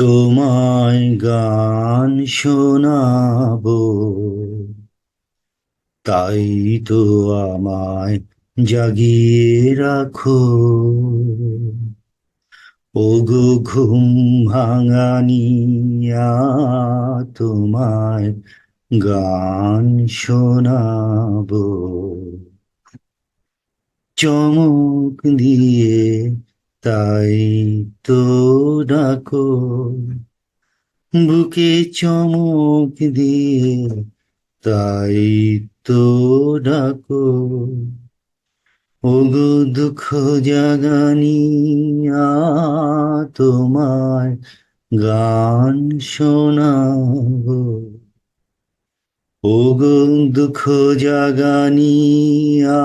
তোমায় গান শোনাবো, তাই তো আমায় জাগিয়ে রাখো। ওগো ঘুম ভাঙানিয়া, তোমায় গান শোনাবো। চমক দিয়ে তাই তো ডাকো, বুকে চমক দিয়ে তাই তো ডাকো। ওগো দুঃখ জাগানিয়া, তোমায় গান শোনাবো। ওগো দুঃখ জাগানিয়া,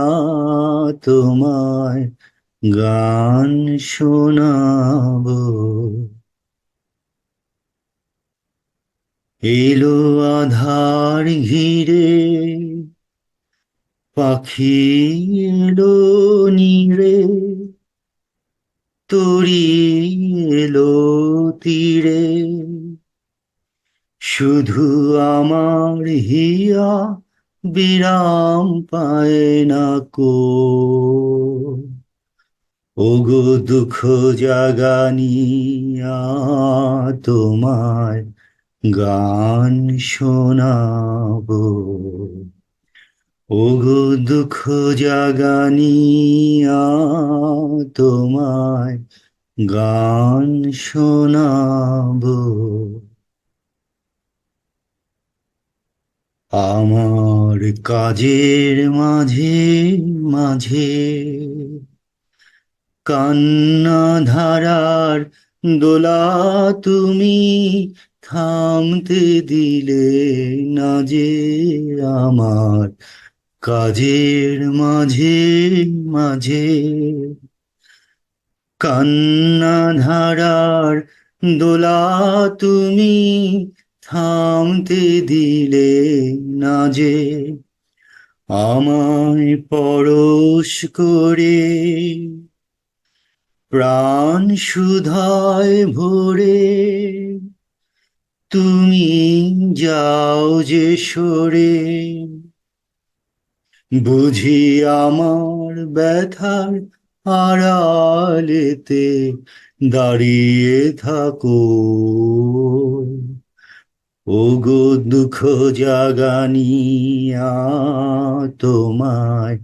তোমায় গান শোনাবো। এলো আধার ঘিরে, পাখি এলো নীড়ে, তরি এলো তীরে, শুধু আমার হিয়া বিরাম পায় না কো। ওগো দুঃখ জাগানিয়া, তোমায় গান শোনাবো। ওগো দুঃখ জাগানিয়া, তোমায় গান শোনাবো। আমার কাজের মাঝে মাঝে কান্না ধারার দোলা তুমি থামতে দিলে না যে। আমার কাজের মাঝে মাঝে কান্না ধারার দোলা তুমি থামতে দিলে না যে। আমায় পরশ করে প্রাণ সুধায় ভরে তুমি যাও যে সরে। বুঝি আমার ব্যথার আড়ালেতে দাঁড়িয়ে থাকো। ওগো দুঃখ জাগানিয়া, তোমায়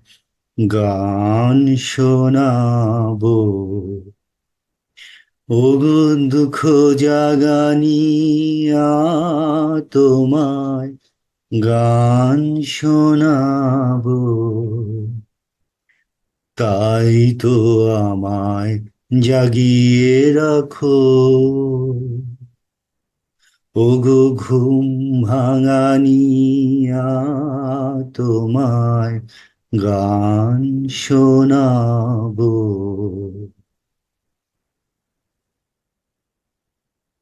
গান শোনাবো। ওগো দুঃখ জাগানিয়া, তোমায় গান শোনাবো। তাই তো আমায় জাগিয়ে রাখো। ওগো ঘুম ভাঙানিয়া, তোমায় গান শোনাবো।